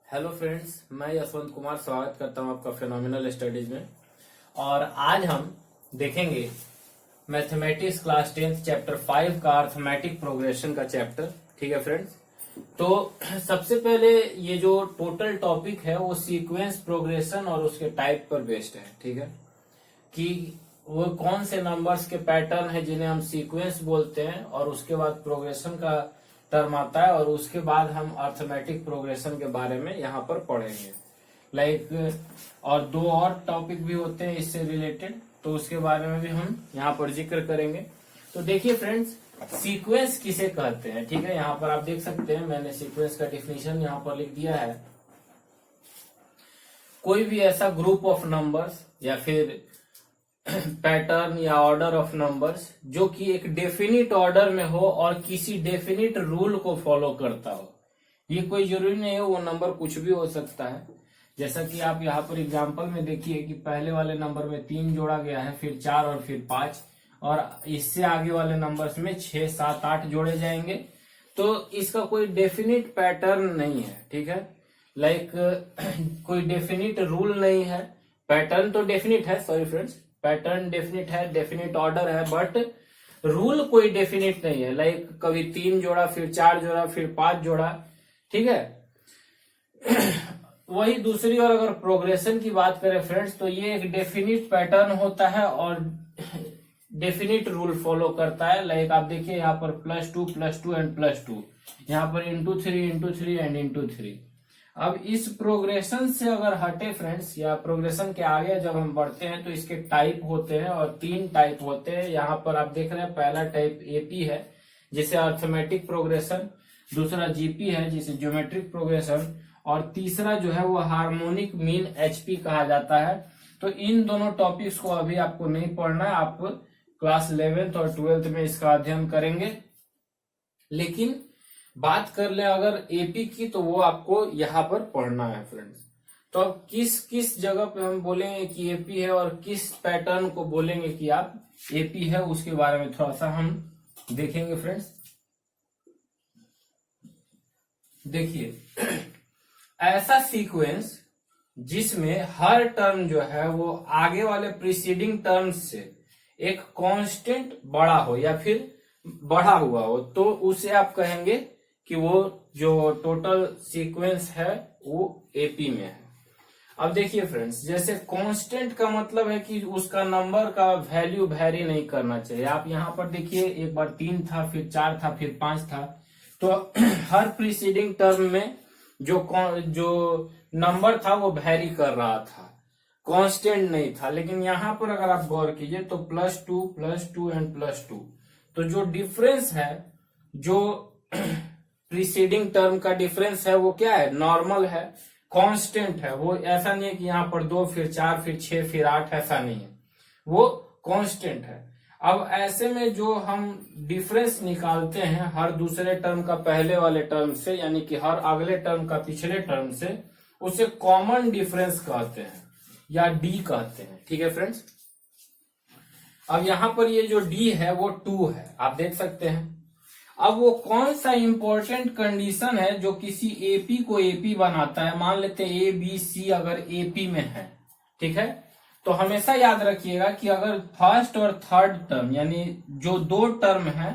Hello friends, मैं यशवंत कुमार स्वागत करता हूं आपका फिनोमिनल स्टडीज में। और आज हम देखेंगे मैथमेटिक्स क्लास 10th चैप्टर 5 का अर्थमेटिक प्रोग्रेशन का चैप्टर। ठीक है फ्रेंड्स, तो सबसे पहले ये जो टोटल टॉपिक है वो सीक्वेंस प्रोग्रेशन और उसके टाइप पर बेस्ड है। ठीक है, कि वो कौन से नंबर्स के पैटर्न है जिन्हें हम सीक्वेंस बोलते हैं, और उसके बाद प्रोग्रेशन का टर्म आता है, और उसके बाद हम अर्थमेटिक प्रोग्रेशन के बारे में यहाँ पर पढ़ेंगे। और दो और टॉपिक भी होते हैं इससे रिलेटेड, तो उसके बारे में भी हम यहाँ पर जिक्र करेंगे। तो देखिए फ्रेंड्स, सीक्वेंस किसे कहते हैं। ठीक है, यहाँ पर आप देख सकते हैं मैंने सीक्वेंस का डिफिनीशन यहाँ पर लिख दिया है। कोई भी ऐसा ग्रुप ऑफ नंबर्स या फिर पैटर्न या ऑर्डर ऑफ नंबर्स जो कि एक डेफिनिट ऑर्डर में हो और किसी डेफिनिट रूल को फॉलो करता हो। ये कोई जरूरी नहीं है, वो नंबर कुछ भी हो सकता है। जैसा कि आप यहाँ पर एग्जांपल में देखिए कि पहले वाले नंबर में 3 जोड़ा गया है, फिर 4 और फिर 5, और इससे आगे वाले नंबर्स में 6, 7, 8 जोड़े जाएंगे। तो इसका कोई डेफिनिट पैटर्न नहीं है। ठीक है, कोई डेफिनिट रूल नहीं है। पैटर्न तो डेफिनिट है, सॉरी फ्रेंड्स, पैटर्न डेफिनिट है, डेफिनिट ऑर्डर है, बट रूल कोई डेफिनिट नहीं है। कभी 3 जोड़ा, फिर 4 जोड़ा, फिर 5 जोड़ा। ठीक है वही दूसरी ओर अगर प्रोग्रेशन की बात करें फ्रेंड्स, तो ये एक डेफिनिट पैटर्न होता है और डेफिनिट रूल फॉलो करता है। आप देखिए यहाँ पर +2 एंड +2, यहाँ पर ×3 एंड ×3। अब इस प्रोग्रेशन से अगर हटे फ्रेंड्स, या प्रोग्रेशन के आगे जब हम बढ़ते हैं तो इसके टाइप होते हैं, और 3 टाइप होते हैं। यहाँ पर आप देख रहे हैं पहला टाइप एपी है जिसे अर्थमेटिक प्रोग्रेशन, दूसरा जीपी है जिसे ज्योमेट्रिक प्रोग्रेशन, और तीसरा जो है वो हार्मोनिक मीन एचपी कहा जाता है। तो इन दोनों टॉपिक्स को अभी आपको नहीं पढ़ना है, आप क्लास 11th और 12th में इसका अध्ययन करेंगे। लेकिन बात कर ले अगर एपी की, तो वो आपको यहाँ पर पढ़ना है फ्रेंड्स। तो अब किस किस जगह पे हम बोलेंगे कि एपी है और किस पैटर्न को बोलेंगे कि आप एपी है, उसके बारे में थोड़ा सा हम देखेंगे फ्रेंड्स। देखिए ऐसा सीक्वेंस जिसमें हर टर्म जो है वो आगे वाले प्रीसीडिंग टर्म से एक कांस्टेंट बड़ा हो या फिर बढ़ा हुआ हो, तो उसे आप कहेंगे कि वो जो टोटल सीक्वेंस है वो एपी में है। अब देखिए फ्रेंड्स, जैसे कांस्टेंट का मतलब है कि उसका नंबर का वैल्यू वेरी नहीं करना चाहिए। आप यहाँ पर देखिए, एक बार 3 था, फिर 4 था, फिर 5 था, तो हर प्रीसीडिंग टर्म में जो नंबर था वो वेरी कर रहा था, कांस्टेंट नहीं था। लेकिन यहाँ पर अगर आप गौर कीजिए तो +2 एंड +2, तो जो डिफरेंस है, जो प्रीसीडिंग टर्म का डिफरेंस है, वो क्या है, नॉर्मल है, कांस्टेंट है। वो ऐसा नहीं है कि यहाँ पर 2 फिर 4 फिर 6 फिर 8, ऐसा नहीं है, वो कांस्टेंट है। अब ऐसे में जो हम डिफरेंस निकालते हैं हर दूसरे टर्म का पहले वाले टर्म से, यानी कि हर अगले टर्म का पिछले टर्म से, उसे कॉमन डिफरेंस कहते हैं या डी कहते हैं। ठीक है फ्रेंड्स, अब यहाँ पर ये जो डी है वो 2 है, आप देख सकते हैं। अब वो कौन सा इंपॉर्टेंट कंडीशन है जो किसी एपी को एपी बनाता है। मान लेते हैं ए बी सी अगर एपी में है, ठीक है, तो हमेशा याद रखिएगा कि अगर फर्स्ट और थर्ड टर्म यानी जो 2 टर्म है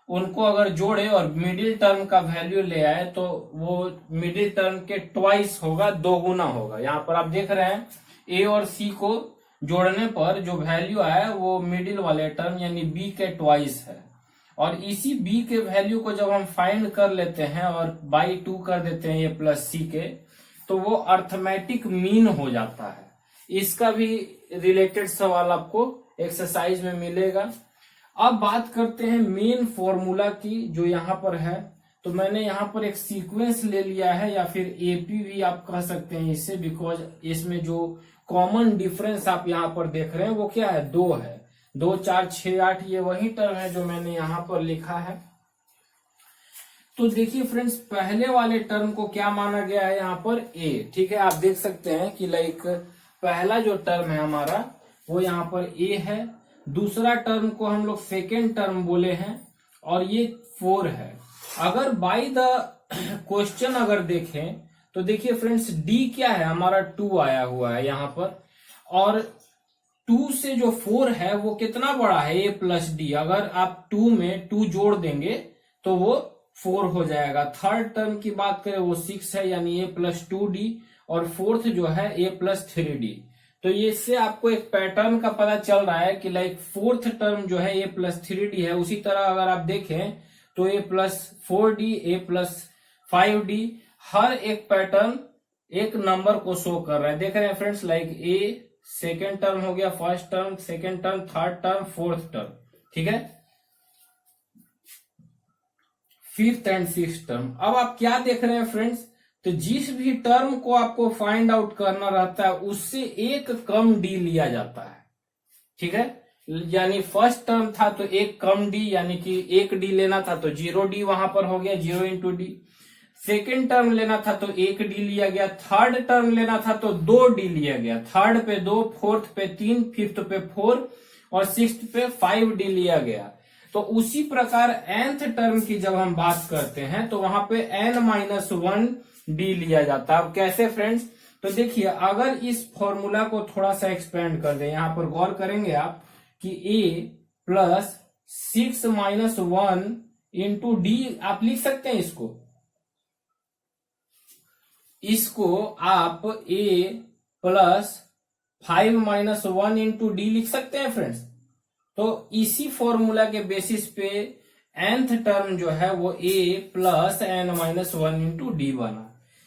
उनको अगर जोड़े और मिडिल टर्म का वैल्यू ले आए, तो वो मिडिल टर्म के ट्वाइस होगा, 2 गुना होगा। यहाँ पर आप देख रहे हैं ए और सी को जोड़ने पर जो वैल्यू आया वो मिडिल वाले टर्म यानी बी के ट्वाइस है। और इसी b के वैल्यू को जब हम फाइंड कर लेते हैं और बाई 2 कर देते हैं ये +c के, तो वो अर्थमेटिक मीन हो जाता है। इसका भी रिलेटेड सवाल आपको एक्सरसाइज में मिलेगा। अब बात करते हैं मेन फॉर्मूला की, जो यहाँ पर है। तो मैंने यहाँ पर एक सीक्वेंस ले लिया है, या फिर एपी भी आप कह सकते हैं इससे, बिकॉज इसमें जो कॉमन डिफरेंस आप यहाँ पर देख रहे हैं वो क्या है, 2 है। 2, 4, 6, 8 ये वही टर्म है जो मैंने यहाँ पर लिखा है। तो देखिए फ्रेंड्स, पहले वाले टर्म को क्या माना गया है यहाँ पर, ए। ठीक है, आप देख सकते हैं कि पहला जो टर्म है हमारा वो यहाँ पर ए है। दूसरा टर्म को हम लोग सेकेंड टर्म बोले हैं, और ये 4 है। अगर बाय द क्वेश्चन अगर देखें तो देखिए फ्रेंड्स डी क्या है, हमारा 2 आया हुआ है यहाँ पर, और 2 से जो 4 है वो कितना बड़ा है, ए प्लस डी। अगर आप 2 में 2 जोड़ देंगे तो वो 4 हो जाएगा। थर्ड टर्म की बात करें वो 6 है, यानी ए प्लस 2d, और फोर्थ जो है ए प्लस 3d। तो ये इससे आपको एक पैटर्न का पता चल रहा है कि लाइक फोर्थ टर्म जो है ए प्लस 3d है। उसी तरह अगर आप देखें तो ए प्लस 4d, ए प्लस 5d, हर एक पैटर्न एक नंबर को शो कर रहा है। देख रहे हैं friends, like a second term हो गया, first term, second term, third term, fourth term, ठीक है, फिफ्थ एंड सिक्स्थ टर्म। अब आप क्या देख रहे हैं फ्रेंड्स, तो जिस भी टर्म को आपको फाइंड आउट करना रहता है उससे एक कम डी लिया जाता है, ठीक है। यानी फर्स्ट टर्म था तो एक कम डी, यानी कि 1 डी लेना था तो 0 डी वहां पर हो गया, 0 इंटू डी। सेकेंड टर्म लेना था तो 1 डी लिया गया, थर्ड टर्म लेना था तो 2 डी लिया गया, थर्ड पे 2, फोर्थ पे 3, फिफ्थ पे 4 और सिक्स्थ पे 5 डी लिया गया। तो उसी प्रकार nth टर्म की जब हम बात करते हैं तो वहां पे n-1 डी लिया जाता है। अब कैसे फ्रेंड्स, तो देखिए अगर इस फॉर्मूला को थोड़ा सा एक्सपेंड कर दें, यहां पर गौर करेंगे आप कि a प्लस 6-1 इंटू डी आप लिख सकते हैं। इसको आप a प्लस 5-1 इंटू डी लिख सकते हैं फ्रेंड्स। तो इसी फॉर्मूला के बेसिस पे nth टर्म जो है वो a plus n-1 into D बना।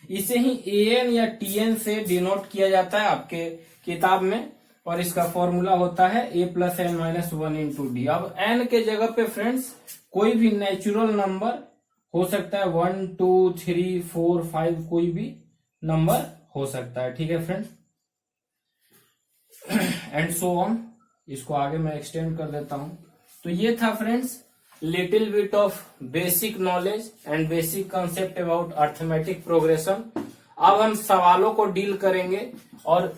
इसे ही an या tn से डिनोट किया जाता है आपके किताब में, और इसका फॉर्मूला होता है a plus n-1 into D. अब n के जगह पे फ्रेंड्स कोई भी नेचुरल नंबर हो सकता है, 1, 2, 3, 4, 5 कोई भी नंबर हो सकता है, ठीक है फ्रेंड्स, एंड सो ऑन। इसको आगे मैं एक्सटेंड कर देता हूं। तो ये था friends little bit of basic knowledge and basic concept about arithmetic progression. अब हम सवालों को डील करेंगे और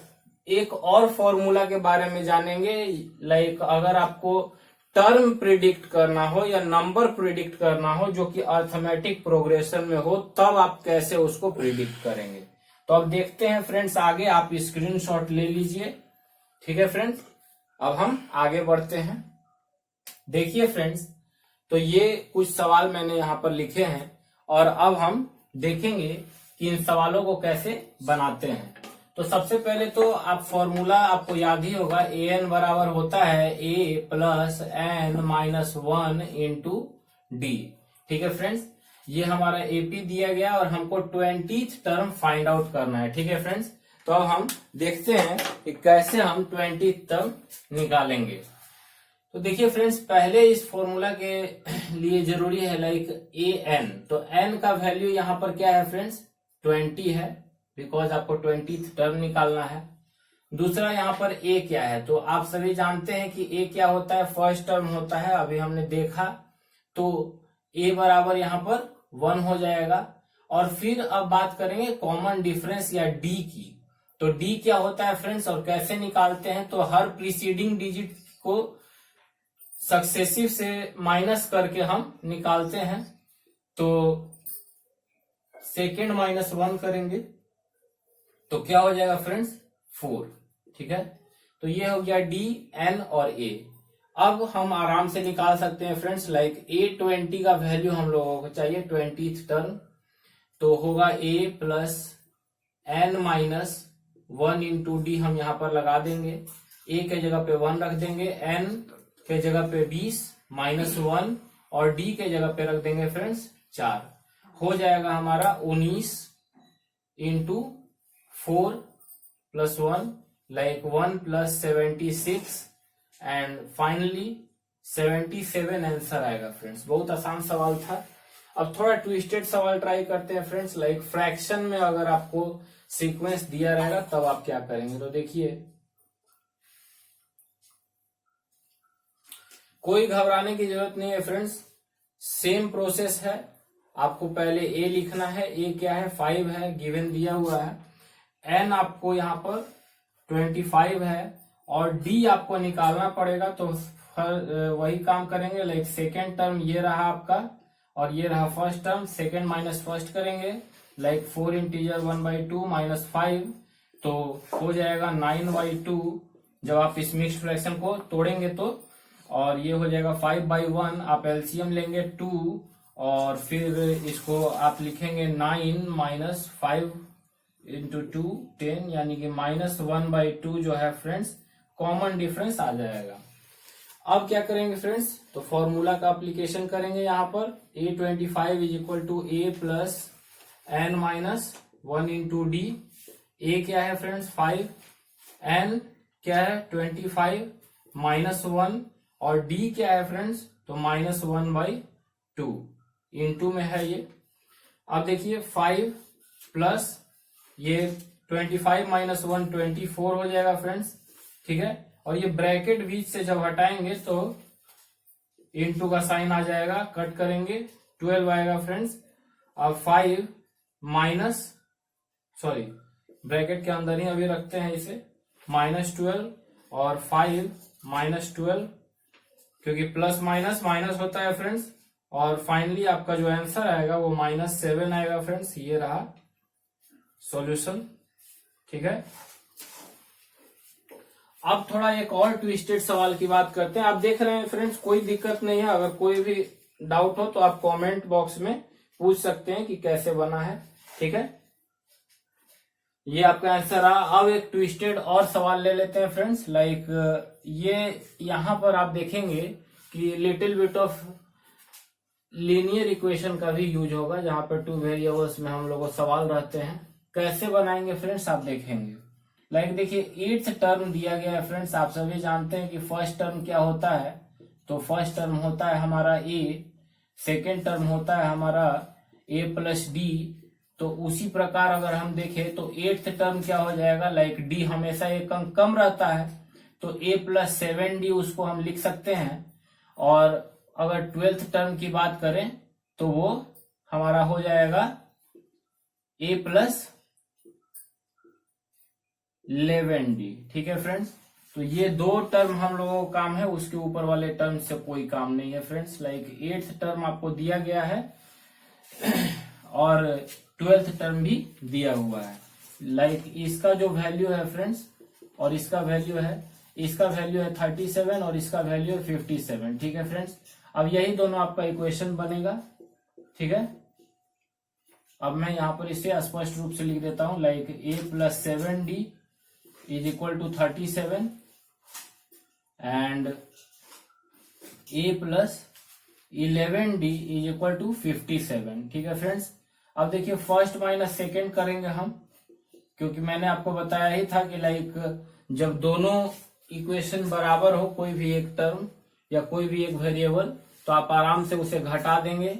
एक और फॉर्मूला के बारे में जानेंगे। लाइक अगर आपको टर्म प्रिडिक्ट करना हो या नंबर प्रिडिक्ट करना हो जो कि अर्थमेटिक प्रोग्रेशन में हो, तब आप कैसे उसको प्रिडिक्ट करेंगे। तो अब देखते हैं फ्रेंड्स आगे, आप स्क्रीनशॉट ले लीजिए, ठीक है फ्रेंड्स। अब हम आगे बढ़ते हैं। देखिए फ्रेंड्स, तो ये कुछ सवाल मैंने यहाँ पर लिखे हैं और अब हम देखेंगे कि इन सवालों को कैसे बनाते हैं। तो सबसे पहले तो आप फॉर्मूला आपको याद ही होगा, an बराबर होता है a plus n-1 into D, ठीक है फ्रेंड्स। ये हमारा एपी दिया गया और हमको 20th टर्म फाइंड आउट करना है, ठीक है फ्रेंड्स। तो अब हम देखते हैं कि कैसे हम 20th टर्म निकालेंगे। तो देखिए फ्रेंड्स, पहले इस फॉर्मूला के लिए जरूरी है लाइक an। तो n का वैल्यू यहाँ पर क्या है फ्रेंड्स, 20 है, बिकॉज आपको 20th टर्म निकालना है। दूसरा यहाँ पर a क्या है, तो आप सभी जानते हैं कि a क्या होता है, फर्स्ट टर्म होता है, अभी हमने देखा। तो a बराबर यहाँ पर 1 हो जाएगा। और फिर अब बात करेंगे कॉमन डिफरेंस या d की। तो d क्या होता है फ्रेंड्स और कैसे निकालते हैं, तो हर प्रीसीडिंग डिजिट को सक्सेसिव से माइनस करके हम निकालते हैं। तो सेकेंड -1 करेंगे तो क्या हो जाएगा फ्रेंड्स, 4, ठीक है। तो ये हो गया d, n और a। अब हम आराम से निकाल सकते हैं फ्रेंड्स, लाइक a20 का वैल्यू हम लोगों को चाहिए 20th टर्म, तो होगा a plus n-1 into D हम यहाँ पर लगा देंगे। a के जगह पे 1 रख देंगे, n के जगह पे 20 -1 और d के जगह पे रख देंगे फ्रेंड्स 4। हो जाएगा हमारा 19 into 4 plus 1, like 1 plus 76 and finally 77 answer आएगा फ्रेंड्स। बहुत आसान सवाल था। अब थोड़ा ट्विस्टेड सवाल ट्राई करते हैं फ्रेंड्स, लाइक फ्रैक्शन में अगर आपको सीक्वेंस दिया रहेगा तब आप क्या करेंगे। तो देखिए, कोई घबराने की जरूरत नहीं है फ्रेंड्स, सेम प्रोसेस है। आपको पहले a लिखना है, a क्या है 5 है, गिवन दिया हुआ है। n आपको यहाँ पर 25 है और d आपको निकालना पड़ेगा। तो वही काम करेंगे, लाइक सेकेंड टर्म ये रहा आपका और ये रहा first term, second minus first करेंगे लाइक 4 इंटीजर 1/2 माइनस 5, तो हो जाएगा 9/2 जब आप इस मिक्स्ड फ्रैक्शन को तोड़ेंगे तो। और ये हो जाएगा 5/1, आप एलसीएम लेंगे 2, और फिर इसको आप लिखेंगे 9 माइनस 5 इंटू 2 10, यानी कि -1/2 जो है फ्रेंड्स कॉमन डिफरेंस आ जाएगा। अब क्या करेंगे फ्रेंड्स, तो फॉर्मूला का एप्लीकेशन करेंगे यहाँ पर। A25 is equal to A प्लस n minus 1 into d. A क्या है फ्रेंड्स 5, n क्या है 25 माइनस 1, और डी क्या है फ्रेंड्स तो -1/2 इंटू में है ये। अब देखिए 5 प्लस ये 25 माइनस 1 24 हो जाएगा फ्रेंड्स, ठीक है। और ये ब्रैकेट बीच से जब हटाएंगे तो इंटू का साइन आ जाएगा, कट करेंगे 12 आएगा फ्रेंड्स। अब 5 माइनस, सॉरी ब्रैकेट के अंदर ही अभी रखते हैं इसे, -12 और 5 -12, क्योंकि प्लस माइनस माइनस होता है फ्रेंड्स। और फाइनली आपका जो आंसर आएगा वो -7 आएगा फ्रेंड्स। ये रहा सॉल्यूशन, ठीक है। अब थोड़ा एक और ट्विस्टेड सवाल की बात करते हैं। आप देख रहे हैं फ्रेंड्स, कोई दिक्कत नहीं है, अगर कोई भी डाउट हो तो आप कमेंट बॉक्स में पूछ सकते हैं कि कैसे बना है, ठीक है। ये आपका आंसर रहा। अब एक ट्विस्टेड और सवाल ले लेते हैं फ्रेंड्स। लाइक ये यहां पर आप देखेंगे कि little bit of linear equation का भी यूज होगा, जहां पर 2 वेरिएबल्स में हम लोग को सवाल रहते हैं। कैसे बनाएंगे फ्रेंड्स आप देखेंगे। लाइक देखिए 8th टर्म दिया गया है फ्रेंड्स। आप सभी जानते हैं कि फर्स्ट टर्म क्या होता है, तो फर्स्ट टर्म होता है हमारा a, सेकेंड टर्म होता है हमारा a प्लस डी। तो उसी प्रकार अगर हम देखें तो 8th टर्म क्या हो जाएगा, लाइक d हमेशा एक अंक कम रहता है, तो a प्लस 7d उसको हम लिख सकते हैं। और अगर 12th टर्म की बात करें तो वो हमारा हो जाएगा a प्लस 11d, ठीक है फ्रेंड्स। तो ये 2 टर्म हम लोगों का काम है, उसके ऊपर वाले टर्म से कोई काम नहीं है फ्रेंड्स। लाइक 8th टर्म आपको दिया गया है और 12th टर्म भी दिया हुआ है। लाइक इसका जो वैल्यू है फ्रेंड्स और इसका वैल्यू है, इसका वैल्यू है 37 और इसका वैल्यू है 57, ठीक है फ्रेंड्स। अब यही दोनों आपका इक्वेशन बनेगा, ठीक है। अब मैं यहां पर इसे स्पष्ट रूप से लिख देता हूं, like a plus 7d is equal to 37 and a plus 11d is equal to 57, ठीक है फ्रेंड्स। अब देखिए फर्स्ट माइनस सेकेंड करेंगे हम, क्योंकि मैंने आपको बताया ही था कि लाइक जब दोनों इक्वेशन बराबर हो, कोई भी एक टर्म या कोई भी एक वेरिएबल, तो आप आराम से उसे घटा देंगे।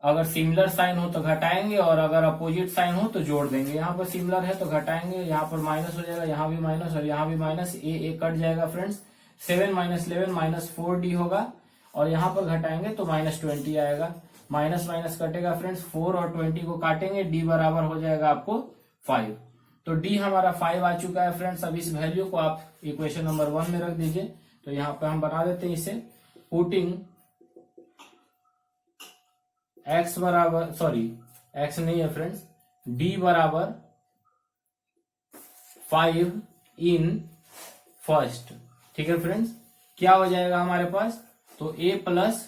अगर सिमिलर साइन हो तो घटाएंगे और अगर अपोजिट साइन हो तो जोड़ देंगे। यहाँ पर सिमिलर है तो घटाएंगे, यहाँ पर माइनस हो जाएगा, यहाँ भी माइनस और यहाँ भी माइनस, ए कट जाएगा फ्रेंड्स। 7 माइनस 11 -4d होगा और यहाँ पर घटाएंगे तो -20 आएगा। माइनस माइनस कटेगा फ्रेंड्स, 4 और 20 को काटेंगे, डी बराबर हो जाएगा आपको 5। तो डी हमारा 5 आ चुका है फ्रेंड्स। अब इस वैल्यू को आप इक्वेशन नंबर 1 में रख दीजिए। तो यहाँ पे हम बना देते हैं इसे, पुटिंग x बराबर, सॉरी x नहीं है फ्रेंड्स, d बराबर 5 इन फर्स्ट, ठीक है फ्रेंड्स। क्या हो जाएगा हमारे पास, तो a plus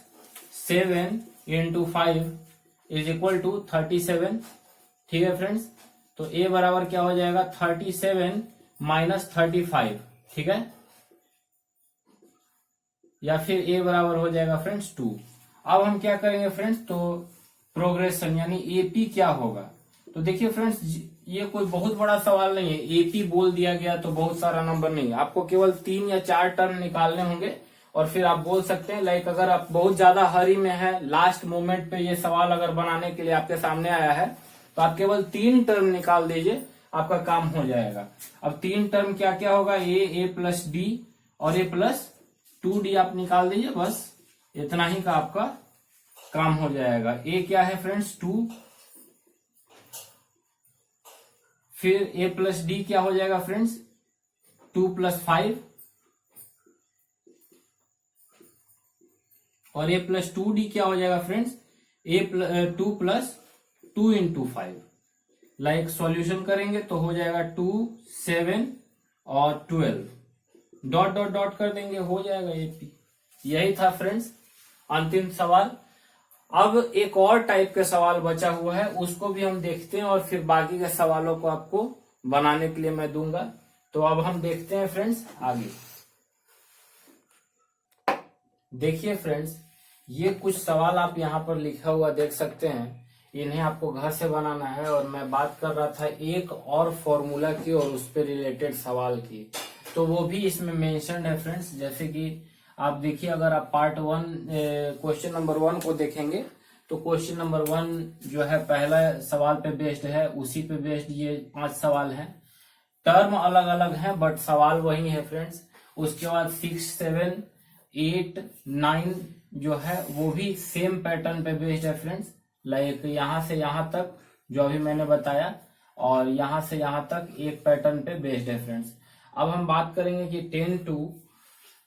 7 into 5 is equal to 37, ठीक है फ्रेंड्स। तो a बराबर क्या हो जाएगा 37 माइनस 35, ठीक है, या फिर a बराबर हो जाएगा फ्रेंड्स 2। अब हम क्या करेंगे फ्रेंड्स, तो प्रोग्रेशन यानी एपी क्या होगा। तो देखिए फ्रेंड्स, ये कोई बहुत बड़ा सवाल नहीं है। एपी बोल दिया गया तो बहुत सारा नंबर नहीं, आपको केवल 3 या 4 टर्म निकालने होंगे और फिर आप बोल सकते हैं। लाइक अगर आप बहुत ज्यादा हरी में है, लास्ट मोमेंट पे ये सवाल अगर बनाने के लिए आपके सामने आया है, तो आप केवल 3 टर्म निकाल दीजिए, आपका काम हो जाएगा। अब 3 टर्म क्या क्या होगा, ए प्लस डी और ए प्लस 2d आप निकाल दीजिए, बस इतना ही का आपका काम हो जाएगा। ए क्या है फ्रेंड्स 2, फिर ए प्लस डी क्या हो जाएगा फ्रेंड्स 2 प्लस 5 और ए प्लस 2d क्या हो जाएगा friends 2 plus 2 into 5। Like solution करेंगे तो हो जाएगा 2, 7 और 12, डॉट डॉट डॉट कर देंगे, हो जाएगा एपी। यही था फ्रेंड्स अंतिम सवाल। अब एक और टाइप के सवाल बचा हुआ है, उसको भी हम देखते हैं और फिर बाकी के सवालों को आपको बनाने के लिए मैं दूंगा। तो अब हम देखते हैं फ्रेंड्स आगे। देखिए फ्रेंड्स, ये कुछ सवाल आप यहाँ पर लिखा हुआ देख सकते हैं, इन्हें आपको घर से बनाना है। और मैं बात कर रहा था एक और फॉर्मूला की और उस पर रिलेटेड सवाल की, तो वो भी इसमें मेंशन्ड है फ्रेंड्स। जैसे कि आप देखिए, अगर आप पार्ट 1 क्वेश्चन नंबर 1 को देखेंगे तो क्वेश्चन नंबर 1 जो है पहला सवाल पे बेस्ड है, उसी पे बेस्ड ये 5 सवाल हैं। टर्म अलग अलग हैं बट सवाल वही है फ्रेंड्स। उसके बाद 6, 7, 8, 9 जो है वो भी सेम पैटर्न पे बेस्ड है फ्रेंड्स। लाइक यहाँ से यहाँ तक जो अभी मैंने बताया, और यहाँ से यहाँ तक एक पैटर्न पे बेस्ड है फ्रेंड्स। अब हम बात करेंगे कि 10 to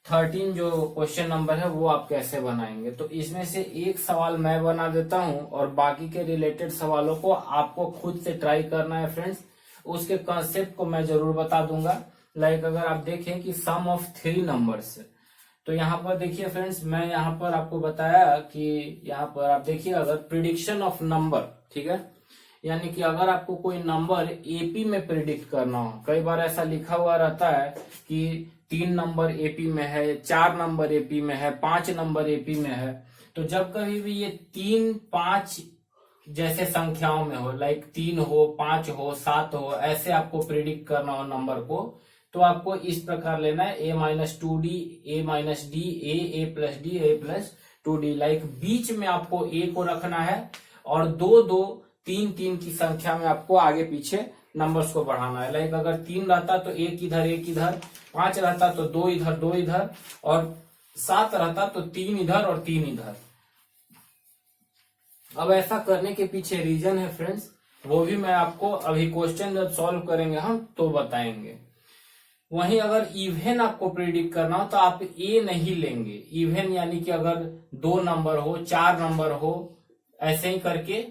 13 जो क्वेश्चन नंबर है वो आप कैसे बनाएंगे। तो इसमें से एक सवाल मैं बना देता हूं और बाकी के रिलेटेड सवालों को आपको खुद से ट्राई करना है फ्रेंड्स। उसके कंसेप्ट को मैं जरूर बता दूंगा। लाइक अगर आप देखें कि सम ऑफ 3 नंबर्स, तो यहाँ पर देखिए फ्रेंड्स, मैं यहाँ पर आपको बताया कि यहाँ पर आप देखिए, अगर प्रिडिक्शन ऑफ नंबर, ठीक है, यानी कि अगर आपको कोई नंबर एपी में प्रिडिक्ट करना हो, कई बार ऐसा लिखा हुआ रहता है कि 3 नंबर एपी में है, 4 नंबर एपी में है, 5 नंबर एपी में है। तो जब कभी भी ये 3, 5 जैसे संख्याओं में हो, लाइक 3 हो, 5 हो, 7 हो, ऐसे आपको प्रिडिक्ट करना हो नंबर को, तो आपको इस प्रकार लेना है a-2d, a-d, a+d, a+2d। Like बीच में आपको a को रखना है और 2, 2, 3, 3 की संख्या में आपको आगे पीछे नंबर्स को बढ़ाना है। लाइक अगर 3 रहता तो 1 इधर 1 इधर, 5 रहता तो 2 इधर 2 इधर, और 7 रहता तो 3 इधर और 3 इधर। अब ऐसा करने के पीछे रीजन है फ्रेंड्स, वो भी मैं आपको अभी क्वेश्चन जब सॉल्व करेंगे हम तो बताएंगे। वहीं अगर इवन आपको प्रिडिक्ट करना हो तो आप ए नहीं लेंगे। इवन यानी कि अगर 2 नंबर हो, 4 नंबर हो, ऐसे ही करके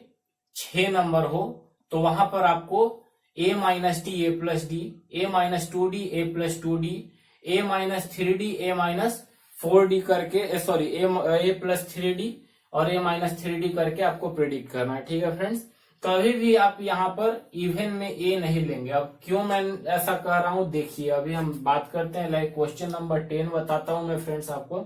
6 नंबर हो, तो वहां पर आपको a-d, a+d, a-2d, a+2d, a-3d, a-4d करके, सॉरी, a+3d और a-3d करके आपको प्रिडिक्ट करना है। ठीक है फ्रेंड्स, कभी भी आप यहाँ पर इवन में a नहीं लेंगे। अब क्यों मैं ऐसा कह रहा हूं, देखिए अभी हम बात करते हैं। लाइक क्वेश्चन नंबर 10 बताता हूं मैं फ्रेंड्स आपको।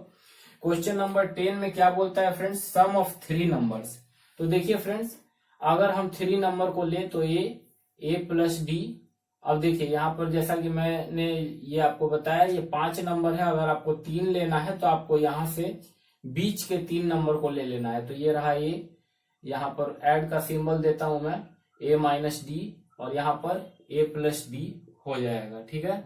क्वेश्चन नंबर 10 में क्या बोलता है फ्रेंड्स, सम ऑफ 3 नंबर्स। तो देखिए फ्रेंड्स, अगर हम 3 नंबर को ले तो a+d। अब देखिए यहाँ पर जैसा कि मैंने ये आपको बताया, ये 5 नंबर है। अगर आपको 3 लेना है तो आपको यहाँ से बीच के 3 नंबर को ले लेना है। तो ये रहा a, यहाँ पर ऐड का सिंबल देता हूं मैं, a-d, और यहाँ पर a+d हो जाएगा। ठीक है,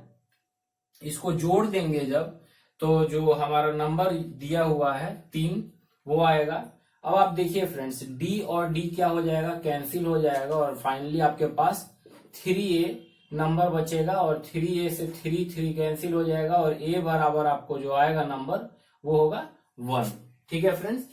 इसको जोड़ देंगे जब, तो जो हमारा नंबर दिया हुआ है 3 वो आएगा। अब आप देखिए फ्रेंड्स, d और d क्या हो जाएगा, कैंसिल हो जाएगा, और फाइनली आपके पास 3a नंबर बचेगा, और 3a से 3 कैंसिल हो जाएगा, और a बराबर आपको जो आएगा नंबर वो होगा 1। ठीक है फ्रेंड्स,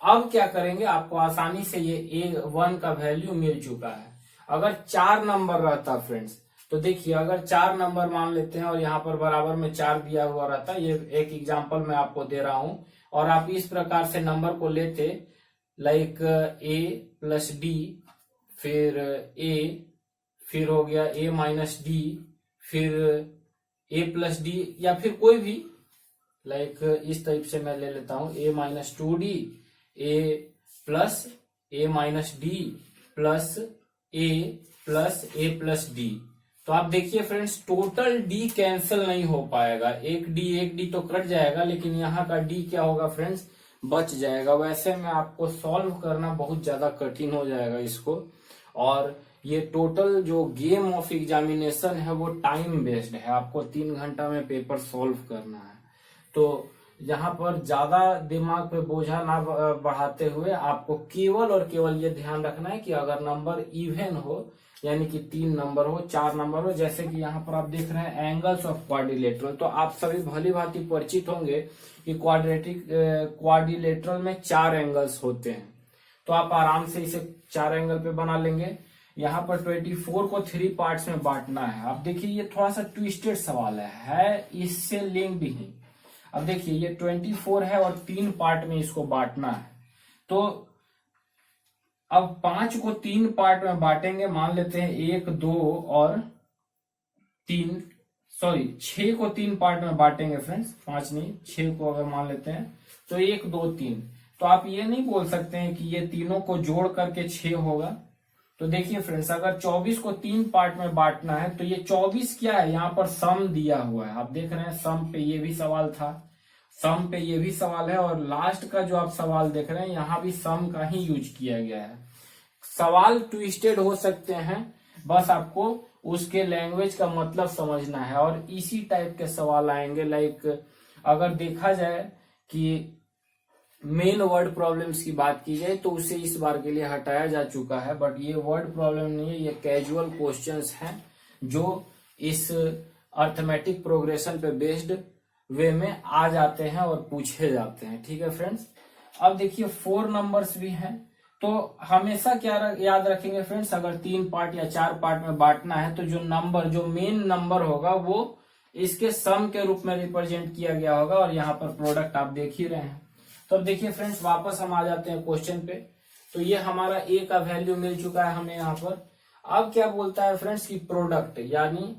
अब क्या करेंगे, आपको आसानी से ये a1 का वैल्यू मिल चुका है। अगर 4 नंबर रहता फ्रेंड्स, तो देखिए अगर 4 नंबर मान लेते हैं और यहाँ पर बराबर में 4 दिया हुआ रहता, ये एक एग्जांपल मैं आपको दे रहा हूं, और आप इस प्रकार से नंबर को लेते, लाइक a+d, फिर a, फिर हो गया a-d, फिर a+d, या फिर कोई भी, लाइक इस टाइप से मैं ले लेता हूं, a-2d, a+d प्लस a+d। तो आप देखिए फ्रेंड्स, टोटल d कैंसिल नहीं हो पाएगा, एक d तो कट जाएगा, लेकिन यहाँ का d क्या होगा फ्रेंड्स, बच जाएगा। वैसे में आपको सॉल्व करना बहुत ज्यादा कठिन हो जाएगा इसको, और ये टोटल जो गेम ऑफ एग्जामिनेशन है वो टाइम बेस्ड है, आपको 3 घंटा में पेपर सॉल्व करना है। तो यहाँ पर ज्यादा दिमाग पे बोझा ना बढ़ाते हुए आपको केवल और केवल ये ध्यान रखना है कि अगर नंबर इवन हो, यानी कि 3 नंबर हो, 4 नंबर हो, जैसे कि यहाँ पर आप देख रहे हैं एंगल्स ऑफ क्वाड्रिलेटरल, तो आप सभी भली भांति परिचित होंगे कि क्वाड्रिलेटरल में 4 एंगल्स होते हैं। तो आप आराम से इसे 4 एंगल पे बना लेंगे। यहाँ पर 24 को 3 पार्ट्स में बांटना है। अब देखिए ये थोड़ा सा ट्विस्टेड सवाल है इससे लिंक्ड ही। अब देखिए ये 24 है और 3 पार्ट में इसको बांटना है। तो अब 5 को 3 पार्ट में बांटेंगे, मान लेते हैं 1 2 और 3, सॉरी 6 को 3 पार्ट में बांटेंगे फ्रेंड्स, 5 नहीं 6 को अगर मान लेते हैं तो 1 2 3। तो आप ये नहीं बोल सकते हैं कि ये तीनों को जोड़ करके 6 होगा। तो देखिए फ्रेंड्स, अगर 24 को 3 पार्ट में बांटना है तो ये 24 क्या है, यहाँ पर सम दिया हुआ है। आप देख रहे हैं सम पे ये भी सवाल था, सम पे ये भी सवाल है, और लास्ट का जो आप सवाल देख रहे हैं यहाँ भी सम का ही यूज किया गया है। सवाल ट्विस्टेड हो सकते हैं, बस आपको उसके लैंग्वेज का मतलब समझना है और इसी टाइप के सवाल आएंगे। लाइक अगर देखा जाए कि मेन वर्ड प्रॉब्लम्स की बात की जाए तो उसे इस बार के लिए हटाया जा चुका है, बट ये वर्ड प्रॉब्लम नहीं है, ये कैजुअल क्वेश्चंस हैं जो इस अर्थमेटिक प्रोग्रेशन पे बेस्ड वे में आ जाते हैं और पूछे जाते हैं। ठीक है फ्रेंड्स, अब देखिए 4 नंबर्स भी हैं, तो हमेशा क्या याद रखेंगे फ्रेंड्स, अगर 3 पार्ट या 4 पार्ट में बांटना है तो जो नंबर, जो मेन नंबर होगा वो इसके सम के रूप में रिप्रेजेंट किया गया होगा, और यहाँ पर प्रोडक्ट आप देख ही रहे हैं। तो अब देखिए फ्रेंड्स, वापस हम आ जाते हैं क्वेश्चन पे। तो ये हमारा ए का वैल्यू मिल चुका है हमें यहाँ पर। अब क्या बोलता है फ्रेंड्स की प्रोडक्ट, यानी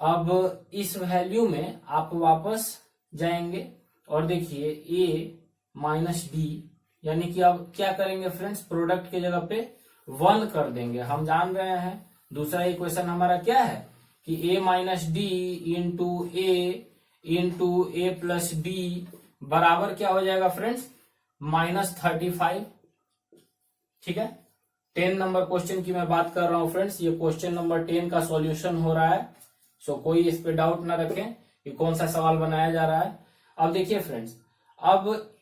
अब इस वैल्यू में आप वापस जाएंगे और देखिए ए माइनस डी, यानी कि अब क्या करेंगे फ्रेंड्स, प्रोडक्ट की जगह पे 1 कर देंगे। हम जान रहे हैं दूसरा इक्वेशन हमारा क्या है कि ए माइनस डी इंटू ए प्लस डी बराबर क्या हो जाएगा फ्रेंड्स, -35। ठीक है, 10 नंबर क्वेश्चन की मैं बात कर रहा हूं फ्रेंड्स, ये क्वेश्चन नंबर 10 का सॉल्यूशन हो रहा है। सो कोई इस पे डाउट ना रखें कि कौन सा सवाल बनाया जा रहा है। अब देखिए फ्रेंड्स, अब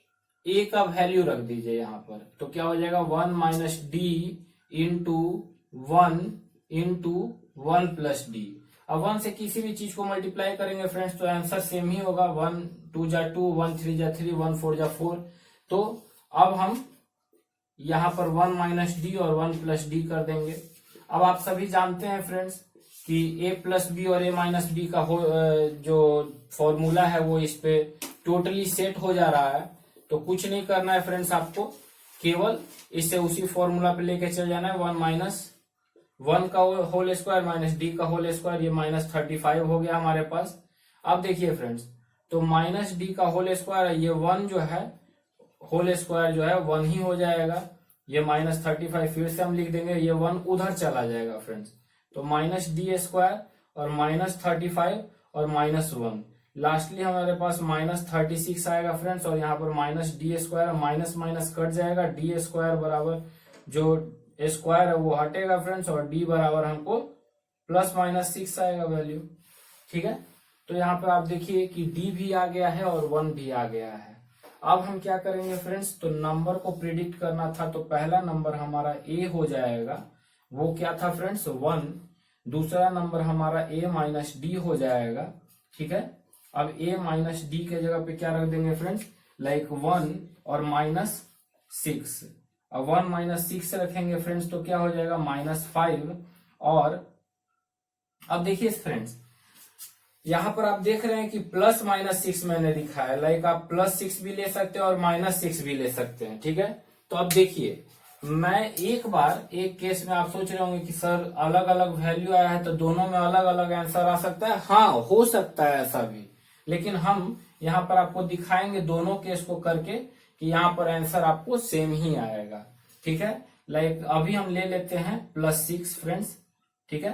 ए का वैल्यू रख दीजिए यहाँ पर, तो क्या हो जाएगा 1 minus D into 1 plus D. अब 1 से किसी भी चीज को मल्टीप्लाई करेंगे फ्रेंड्स तो आंसर सेम ही होगा, 1 2 जा 2, 1 3 जा 3, 1 4 जा 4। तो अब हम यहाँ पर 1 माइनस डी और 1 प्लस डी कर देंगे। अब आप सभी जानते हैं फ्रेंड्स कि a प्लस बी और a माइनस डी का जो फॉर्मूला है वो इस पे टोटली सेट हो जा रहा है। तो कुछ नहीं करना है फ्रेंड्स, आपको केवल इससे उसी फॉर्मूला पे लेके चल जाना है। 1 माइनस 1 का होल स्क्वायर माइनस डी का होल स्क्वायर, ये -35 हो गया हमारे पास। अब देखिए फ्रेंड्स, तो माइनस डी का होल स्क्वायर, ये 1 जो है होल स्क्वायर जो है 1 ही हो जाएगा। ये -35 फिर से हम लिख देंगे, ये 1 उधर चला जाएगा फ्रेंड्स। तो माइनस डी स्क्वायर और -35 और -1, लास्टली हमारे पास -36 आएगा फ्रेंड्स। और यहाँ पर minus D square, minus minus cut जाएगा, डी स्क्वायर बराबर जो स्क्वायर है वो हटेगा फ्रेंड्स, और डी बराबर हमको +-6 आएगा वैल्यू। ठीक है, तो यहाँ पर आप देखिए कि डी भी आ गया है और 1 भी आ गया है। अब हम क्या करेंगे फ्रेंड्स, तो नंबर को प्रिडिक्ट करना था, तो पहला नंबर हमारा ए हो जाएगा, वो क्या था फ्रेंड्स 1। दूसरा नंबर हमारा ए माइनस डी हो जाएगा। ठीक है, अब ए माइनस डी के जगह पे क्या रख देंगे फ्रेंड्स, लाइक 1 और -6। अब 1 - 6 रखेंगे फ्रेंड्स तो क्या हो जाएगा -5। और अब देखिए फ्रेंड्स, यहाँ पर आप देख रहे हैं कि +-6 मैंने लिखा है, लाइक आप +6 भी ले सकते हैं और -6 भी ले सकते हैं। ठीक है, तो अब देखिए मैं एक बार एक केस में आप सोच रहे होंगे कि सर अलग अलग वैल्यू आया है तो दोनों में अलग अलग आंसर आ सकता है। हाँ, हो सकता है ऐसा भी, लेकिन हम यहाँ पर आपको दिखाएंगे दोनों केस को करके कि यहाँ पर आंसर आपको सेम ही आएगा। ठीक है, लाइक अभी हम ले लेते हैं +6 फ्रेंड्स। ठीक है,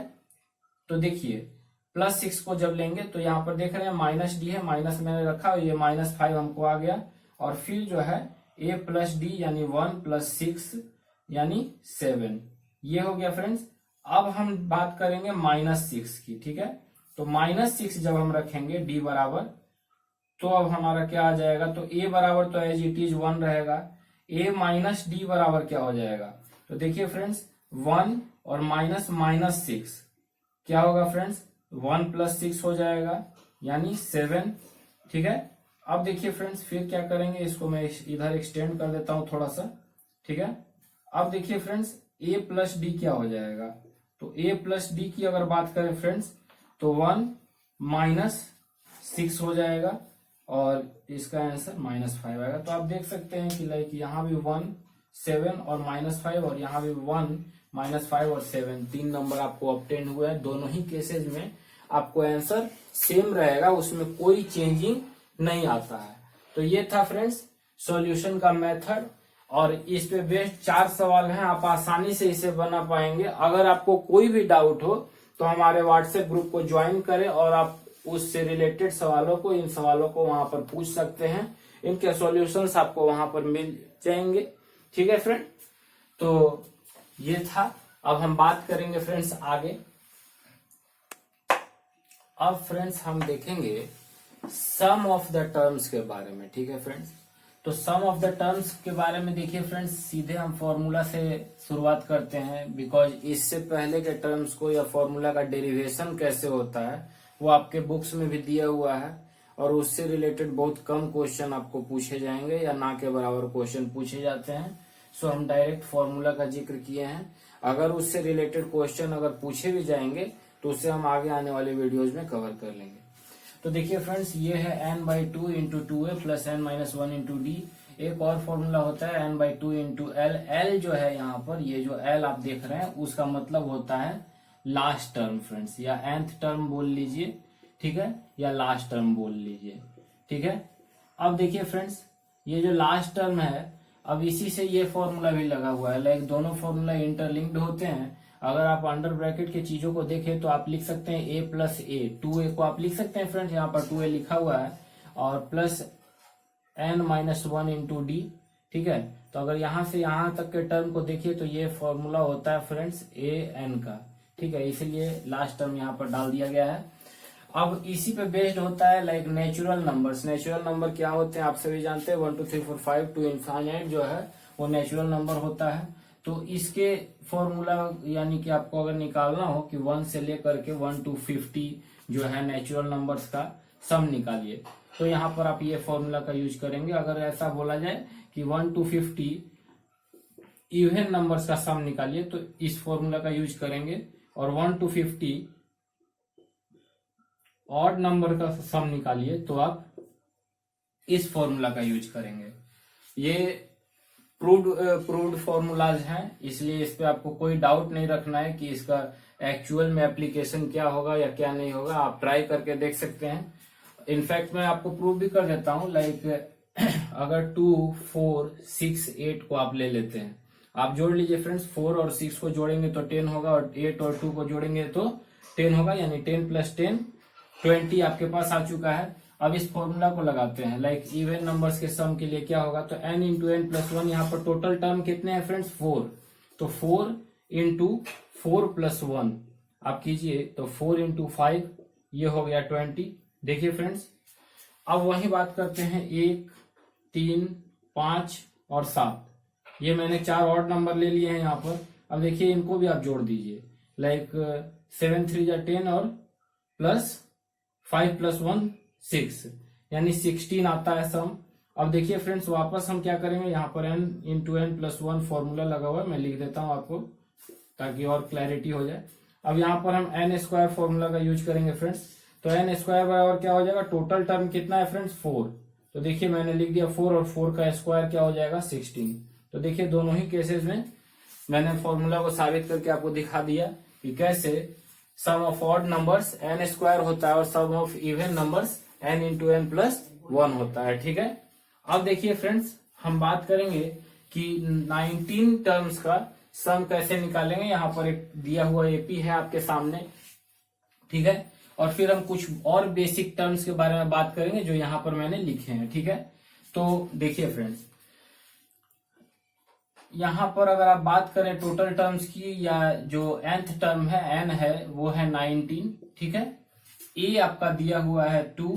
तो देखिए +6 को जब लेंगे तो यहाँ पर देख रहे हैं माइनस डी है, माइनस मैंने रखा, ये -5 हमको आ गया, और फिर जो है a प्लस डी यानी 1 + 6 यानी 7, ये हो गया फ्रेंड्स। अब हम बात करेंगे -6 की। ठीक है, तो -6 जब हम रखेंगे d बराबर, तो अब हमारा क्या आ जाएगा, तो a बराबर तो एज इट इज 1 रहेगा, a माइनस डी बराबर क्या हो जाएगा, तो देखिए फ्रेंड्स 1 और -6 क्या होगा फ्रेंड्स, 1 + 6 हो जाएगा यानी 7। ठीक है, अब देखिए फ्रेंड्स फिर क्या करेंगे, इसको मैं इधर एक्सटेंड कर देता हूं थोड़ा सा। ठीक है, अब देखिए फ्रेंड्स a प्लस डी क्या हो जाएगा, तो a प्लस डी की अगर बात करें फ्रेंड्स तो 1 माइनस 6 हो जाएगा और इसका आंसर -5 आएगा। तो आप देख सकते हैं कि लाइक यहाँ भी 1 7 और -5 और यहाँ भी 1 -5 और 7 तीन नंबर आपको ऑब्टेन हुआ है। दोनों ही केसेस में आपको आंसर सेम रहेगा, उसमें कोई चेंजिंग नहीं आता है। तो ये था फ्रेंड्स सॉल्यूशन का मेथड और इस पे बेस्ड 4 सवाल हैं, आप आसानी से इसे बना पाएंगे। अगर आपको कोई भी डाउट हो तो हमारे व्हाट्सएप ग्रुप को ज्वाइन करें और आप उससे रिलेटेड सवालों को, इन सवालों को वहां पर पूछ सकते हैं। इनके सॉल्यूशंस आपको वहां पर मिल जाएंगे। ठीक है फ्रेंड, तो ये था। अब हम बात करेंगे फ्रेंड्स आगे। अब फ्रेंड्स हम देखेंगे सम ऑफ द टर्म्स के बारे में। ठीक है फ्रेंड्स, तो सम ऑफ द टर्म्स के बारे में देखिए फ्रेंड्स, सीधे हम फॉर्मूला से शुरुआत करते हैं, बिकॉज इससे पहले के टर्म्स को या फॉर्मूला का डेरिवेशन कैसे होता है वो आपके बुक्स में भी दिया हुआ है और उससे रिलेटेड बहुत कम क्वेश्चन आपको पूछे जाएंगे या ना के बराबर क्वेश्चन पूछे जाते हैं। सो हम डायरेक्ट फॉर्मूला का जिक्र किए हैं। अगर उससे रिलेटेड क्वेश्चन अगर पूछे भी जाएंगे तो उससे हम आगे आने वाले वीडियोज में कवर कर लेंगे। तो देखिए फ्रेंड्स, ये है n/2 into 2a plus n-1 into D. एक और फॉर्मूला होता है n/2 इंटू एल। एल जो है यहाँ पर, ये जो एल आप देख रहे हैं उसका मतलब होता है लास्ट टर्म फ्रेंड्स, या nth टर्म बोल लीजिए, ठीक है, या लास्ट टर्म बोल लीजिए। ठीक है, अब देखिए फ्रेंड्स, ये जो लास्ट टर्म है, अब इसी से ये फॉर्मूला भी लगा हुआ है। लाइक दोनों फॉर्मूला इंटरलिंक्ड होते हैं। अगर आप अंडर ब्रैकेट के चीजों को देखें तो आप लिख सकते हैं a प्लस ए, 2a को आप लिख सकते हैं फ्रेंड्स, यहाँ पर 2a लिखा हुआ है, और प्लस n-1 इंटू डी। ठीक है, तो अगर यहाँ से यहाँ तक के टर्म को देखिए तो ये फॉर्मूला होता है फ्रेंड्स an का। ठीक है, इसलिए लास्ट टर्म यहाँ पर डाल दिया गया है। अब इसी पे बेस्ड होता है like natural numbers. Natural number क्या होते हैं आप सभी जानते हैं, 1 2 3 4 5 टू इनफाइनाइट जो है वो नेचुरल नंबर होता है। तो इसके फॉर्मूला यानी कि आपको अगर निकालना हो कि 1 से लेकर के 1 to 50 जो है नेचुरल नंबर्स का सम निकालिए, तो यहाँ पर आप ये फॉर्मूला का यूज करेंगे। अगर ऐसा बोला जाए कि 1 to 50 इवन नंबर्स का सम निकालिए तो इस फॉर्मूला का यूज करेंगे, और 1 to 50 ऑड नंबर का सम निकालिए तो आप इस फॉर्मूला का यूज करेंगे। ये प्रूव्ड फॉर्मूलाज हैं, इसलिए इस पे आपको कोई डाउट नहीं रखना है कि इसका एक्चुअल में एप्लीकेशन क्या होगा या क्या नहीं होगा। आप ट्राई करके देख सकते हैं। इनफैक्ट मैं आपको प्रूव भी कर देता हूं। लाइक अगर 2 4 6 8 को आप ले लेते हैं, आप जोड़ लीजिए फ्रेंड्स, 4 और 6 को जोड़ेंगे तो 10 होगा, और 8 और 2 को जोड़ेंगे तो 10 होगा, यानी 10 + 10 20 आपके पास आ चुका है। अब इस फॉर्मूला को लगाते हैं, लाइक इवन नंबर्स के सम के लिए क्या होगा, तो n इंटू n प्लस 1, यहाँ पर टोटल टर्म कितने हैं फ्रेंड्स 4, तो 4 इंटू 4 + 1 आप कीजिए तो 4 इंटू 5 ये हो गया 20। देखिए फ्रेंड्स, अब वही बात करते हैं 1 3 5 और 7, ये मैंने 4 ऑड नंबर ले लिए हैं यहाँ पर। अब देखिए इनको भी आप जोड़ दीजिए, लाइक 7 3 या 10 और प्लस 5 + 1 6, यानी 16 आता है सम। अब देखिए फ्रेंड्स, वापस हम क्या करेंगे, यहाँ पर n into n plus 1 formula लगा हुआ है, मैं लिख देता हूं आपको ताकि और क्लैरिटी हो जाए। अब यहाँ पर हम n² फॉर्मूला का यूज करेंगे फ्रेंड्स, तो n² बराबर क्या हो जाएगा, टोटल टर्म कितना है फ्रेंड्स 4, तो देखिए मैंने लिख दिया 4 और 4 का स्क्वायर क्या हो जाएगा 16। तो देखिए दोनों ही केसेस में मैंने फॉर्मूला को साबित करके आपको दिखा दिया कि कैसे सम ऑफ ऑड नंबर्स n² होता है और sum of even numbers n into n plus 1 होता है। ठीक है, अब देखिए फ्रेंड्स, हम बात करेंगे कि 19 टर्म्स का सम कैसे निकालेंगे। यहाँ पर एक दिया हुआ एपी है आपके सामने, ठीक है, और फिर हम कुछ और बेसिक टर्म्स के बारे में बात करेंगे जो यहाँ पर मैंने लिखे हैं। ठीक है, तो देखिए फ्रेंड्स, यहाँ पर अगर आप बात करें टोटल टर्म्स की, या जो nth टर्म है n है वो है 19। ठीक है, a आपका दिया हुआ है 2,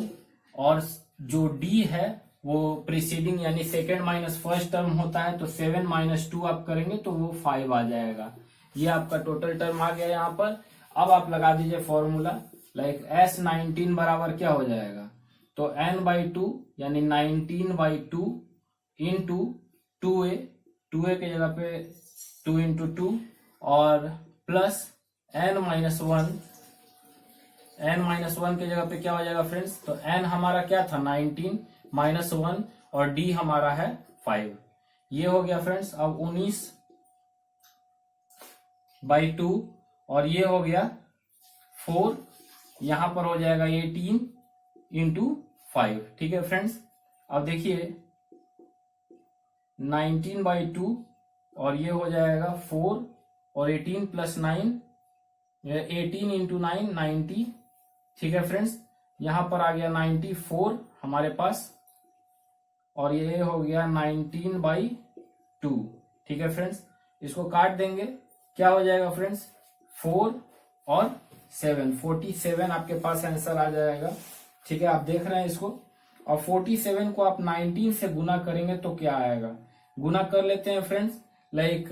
और जो d है वो प्रीसीडिंग यानी सेकेंड माइनस फर्स्ट टर्म होता है, तो 7 - 2 आप करेंगे तो वो 5 आ जाएगा। ये आपका टोटल टर्म आ गया यहाँ पर। अब आप लगा दीजिए फॉर्मूला, लाइक S19 बराबर क्या हो जाएगा, तो n/2 यानी 19/2 इंटू 2a, 2a की जगह पे 2 इंटू 2 और प्लस n-1, n-1 की जगह पे क्या हो जाएगा फ्रेंड्स, तो n हमारा क्या था 19 -1 और d हमारा है 5, ये हो गया फ्रेंड्स। अब 19/2 और ये हो गया 4, यहां पर हो जाएगा 18 इंटू 5, ठीक है फ्रेंड्स। अब देखिए 19/2 और ये हो जाएगा 4 और 18 प्लस 9, 18 इंटू 9 90, ठीक है फ्रेंड्स। यहां पर आ गया 94 हमारे पास और ये हो गया 19/2, ठीक है फ्रेंड्स। इसको काट देंगे, क्या हो जाएगा फ्रेंड्स, 4 और 7, 47 आपके पास आंसर आ जाएगा, ठीक है। आप देख रहे हैं इसको, और 47 को आप 19 से गुना करेंगे तो क्या आएगा, गुना कर लेते हैं फ्रेंड्स। लाइक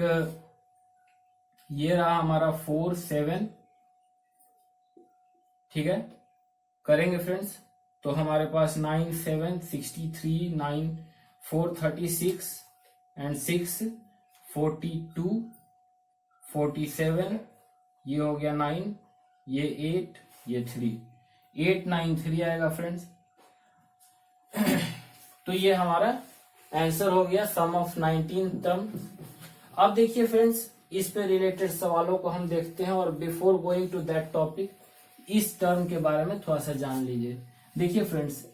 ये रहा हमारा 4 7, ठीक है, करेंगे फ्रेंड्स तो हमारे पास 9 7 63, 9 4 36 एंड 6 42 47, ये हो गया 9, ये 8, ये 3, 893 आएगा फ्रेंड्स। तो ये हमारा आंसर हो गया सम ऑफ 19 टर्म। अब देखिए फ्रेंड्स, इस पे रिलेटेड सवालों को हम देखते हैं और before going to that topic इस टर्म के बारे में थोड़ा सा जान लीजिए। देखिए फ्रेंड्स,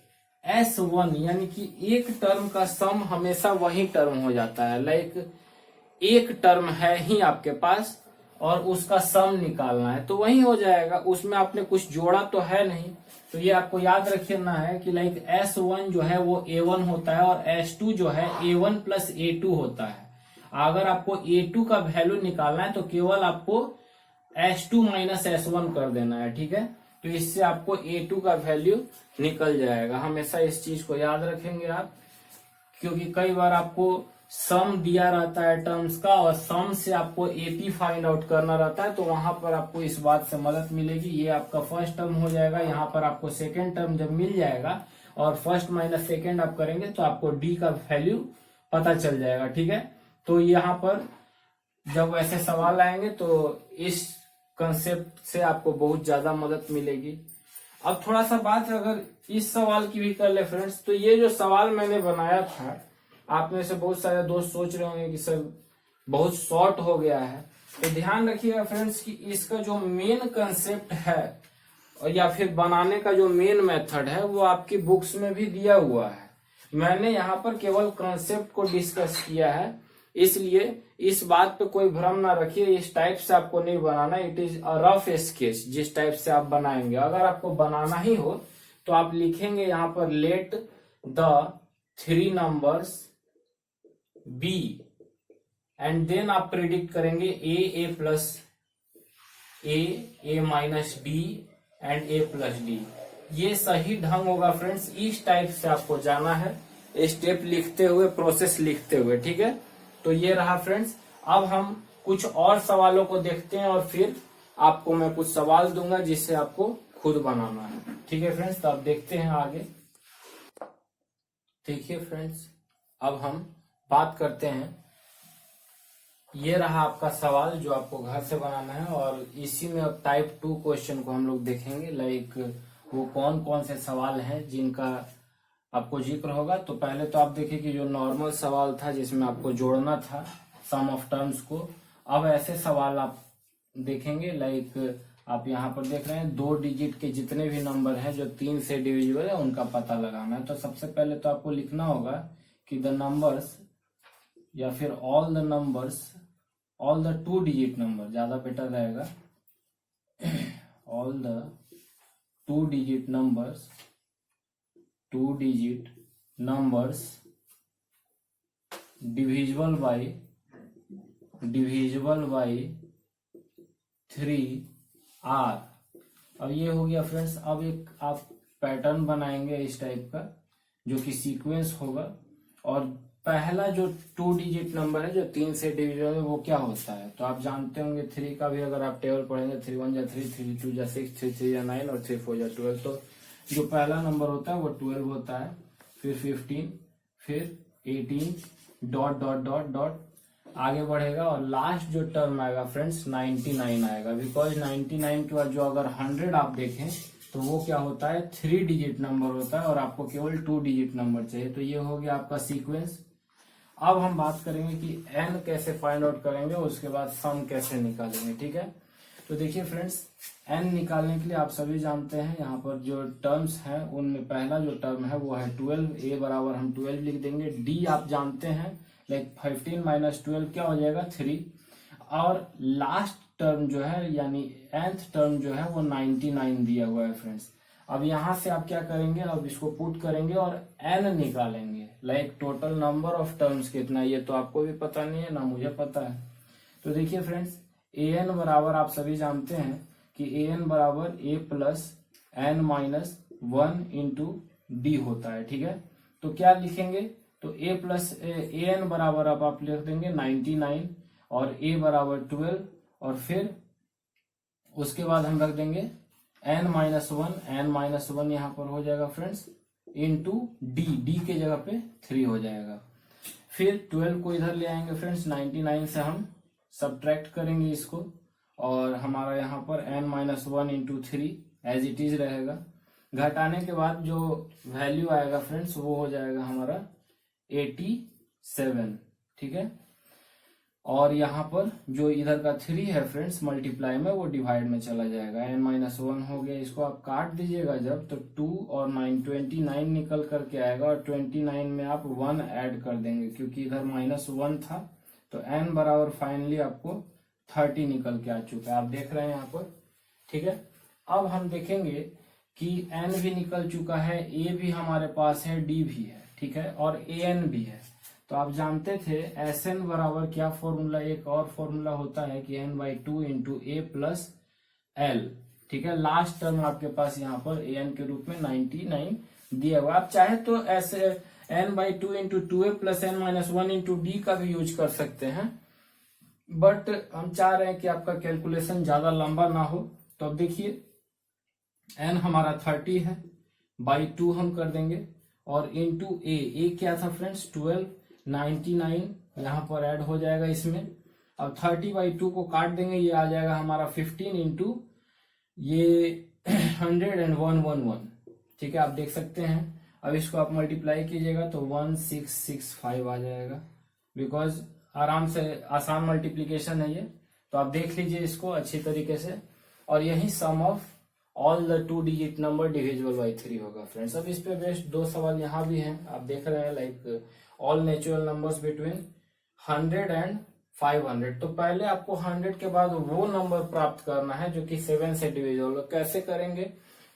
S1 यानी कि एक टर्म का सम हमेशा वही टर्म हो जाता है। लाइक एक टर्म है ही आपके पास और उसका सम निकालना है तो वही हो जाएगा, उसमें आपने कुछ जोड़ा तो है नहीं। तो ये आपको याद रखना है कि लाइक S1 जो है वो A1 होता है और S2 जो है A1 प्लस A2 होता है। अगर आपको A2 का वैल्यू निकालना है तो केवल आपको S2 माइनस S1 कर देना है, ठीक है। तो इससे आपको A2 का वैल्यू निकल जाएगा। हमेशा इस चीज को याद रखेंगे आप, क्योंकि कई बार आपको सम दिया रहता है टर्म्स का और सम से आपको AP फाइंड आउट करना रहता है, तो वहां पर आपको इस बात से मदद मिलेगी। ये आपका फर्स्ट टर्म हो जाएगा, यहाँ पर आपको सेकेंड टर्म जब मिल जाएगा और फर्स्ट माइनस सेकेंड आप करेंगे तो आपको D का वैल्यू पता चल जाएगा, ठीक है। तो यहाँ पर जब ऐसे सवाल आएंगे तो इस कंसेप्ट से आपको बहुत ज्यादा मदद मिलेगी। अब थोड़ा सा बात अगर इस सवाल की भी कर ले फ्रेंड्स, तो ये जो सवाल मैंने बनाया था, आप में से बहुत सारे दोस्त सोच रहे होंगे कि सर बहुत शॉर्ट हो गया है। तो ध्यान रखिएगा फ्रेंड्स कि इसका जो मेन कंसेप्ट है और या फिर बनाने का जो मेन मेथड है वो आपकी बुक्स में भी दिया हुआ है। मैंने यहाँ पर केवल कंसेप्ट को डिस्कस किया है, इसलिए इस बात पे कोई भ्रम ना रखिए। इस टाइप से आपको नहीं बनाना, it is a rough sketch जिस टाइप से आप बनाएंगे। अगर आपको बनाना ही हो तो आप लिखेंगे यहाँ पर let the 3 numbers b and then आप प्रिडिक्ट करेंगे a plus a minus d and a plus d. ये सही ढंग होगा फ्रेंड्स, इस टाइप से आपको जाना है, स्टेप लिखते हुए, प्रोसेस लिखते हुए, ठीक है। तो ये रहा फ्रेंड्स। अब हम कुछ और सवालों को देखते हैं और फिर आपको मैं कुछ सवाल दूंगा जिससे आपको खुद बनाना है, ठीक है फ्रेंड्स। तो आप देखते हैं आगे। देखिए फ्रेंड्स, अब हम बात करते हैं, ये रहा आपका सवाल जो आपको घर से बनाना है और इसी में अब टाइप 2 क्वेश्चन को हम लोग देखेंगे। लाइक वो कौन कौन से सवाल हैं जिनका आपको जिक्र होगा। तो पहले तो आप देखिए कि जो नॉर्मल सवाल था जिसमें आपको जोड़ना था सम ऑफ टर्म्स को, अब ऐसे सवाल आप देखेंगे। लाइक आप यहाँ पर देख रहे हैं 2 डिजिट के जितने भी नंबर हैं जो 3 से डिविजिबल है उनका पता लगाना है। तो सबसे पहले तो आपको लिखना होगा कि द नंबर्स या फिर all the numbers, all the 2 digit number ज्यादा बेटर रहेगा, all the 2 digit numbers, 2 digit numbers divisible by 3 are. अब ये हो गया फ्रेंड्स। अब एक आप पैटर्न बनाएंगे इस टाइप का जो कि सीक्वेंस होगा, और पहला जो 2 डिजिट नंबर है जो 3 से डिविजिबल है वो क्या होता है। तो आप जानते होंगे 3 का भी अगर आप टेबल पढ़ेंगे 3 1 जा 3, 3 2 जा 6, 3 3 जा 9 और 3 4 जा 12। तो जो पहला नंबर होता है वो 12 होता है, फिर 15, फिर 18 डॉट डॉट डॉट डॉट आगे बढ़ेगा और लास्ट जो टर्म आएगा फ्रेंड्स 99 आएगा, बिकॉज 99 के बाद जो अगर 100 आप देखें तो वो क्या होता है 3 डिजिट नंबर होता है और आपको केवल 2 डिजिट नंबर चाहिए। तो ये हो गया आपका सीक्वेंस। अब हम बात करेंगे कि n कैसे फाइंड आउट करेंगे, उसके बाद सम कैसे निकालेंगे, ठीक है। तो देखिए फ्रेंड्स, n निकालने के लिए आप सभी जानते हैं यहाँ पर जो टर्म्स हैं उनमें पहला जो टर्म है वो है 12, a बराबर हम 12 लिख देंगे, d आप जानते हैं लाइक 15 माइनस 12 क्या हो जाएगा 3, और लास्ट टर्म जो है यानी nth टर्म जो है वो 99 दिया हुआ है फ्रेंड्स। अब यहां से आप क्या करेंगे, अब इसको पुट करेंगे और n निकालेंगे, like total number of terms कितना है ये तो आपको भी पता नहीं है ना मुझे पता है। तो देखिए फ्रेंड्स, an बराबर आप सभी जानते हैं कि an बराबर a प्लस n माइनस 1 इंटू डी होता है, ठीक है। तो क्या लिखेंगे, तो a प्लस an बराबर अब आप लिख देंगे 99 और a बराबर 12 और फिर उसके बाद हम रख देंगे n माइनस 1 यहाँ पर हो जाएगा फ्रेंड्स इंटू डी के जगह पे 3 हो जाएगा। फिर 12 को इधर ले आएंगे फ्रेंड्स, 99 से हम सब्ट्रैक्ट करेंगे इसको और हमारा यहाँ पर n minus 1 into 3 as it is रहेगा। घटाने के बाद जो वैल्यू आएगा फ्रेंड्स वो हो जाएगा हमारा 87, ठीक है। और यहाँ पर जो इधर का 3 है फ्रेंड्स मल्टीप्लाई में वो डिवाइड में चला जाएगा, n माइनस 1 हो गया, इसको आप काट दीजिएगा जब तो 2 और 9 29 निकल करके आएगा और 29 में आप 1 ऐड कर देंगे क्योंकि इधर माइनस 1 था, तो n बराबर फाइनली आपको 30 निकल के आ चुका है, आप देख रहे हैं यहाँ पर, ठीक है। अब हम देखेंगे कि n भी निकल चुका है, a भी हमारे पास है, d भी है, ठीक है, और an भी है। तो आप जानते थे Sn बराबर क्या फॉर्मूला, एक और फॉर्मूला होता है कि n/2 इंटू ए प्लस एल, ठीक है। लास्ट टर्म आपके पास यहाँ पर an के रूप में 99 दिया हुआ, आप चाहे तो ऐसे n/2 into 2a plus n minus 1 into D का भी यूज कर सकते हैं, बट हम चाह रहे हैं कि आपका कैलकुलेशन ज्यादा लंबा ना हो। तो अब देखिए n हमारा 30 है, बाई 2 हम कर देंगे और इंटू ए क्या था फ्रेंड्स 12, 99 यहाँ पर ऐड हो जाएगा इसमें। अब 30/2 को काट देंगे, ये आ जाएगा हमारा 15 इंटू ये 100 and 111, ठीक है, आप देख सकते हैं। अब इसको आप मल्टीप्लाई कीजिएगा तो 1665 आ जाएगा, बिकॉज आराम से आसान मल्टीप्लीकेशन है ये, तो आप देख लीजिए इसको अच्छी तरीके से। और यही sum of all the 2 digit number divisible by 3 होगा फ्रेंड्स। अब इस पे बेस्ड 2 सवाल यहाँ भी हैं, आप देख रहे हैं, like all natural numbers between 100 and 500। तो पहले आपको 100 के बाद वो नंबर प्राप्त करना है जो कि 7 से डिविजिबल हो। कैसे करेंगे,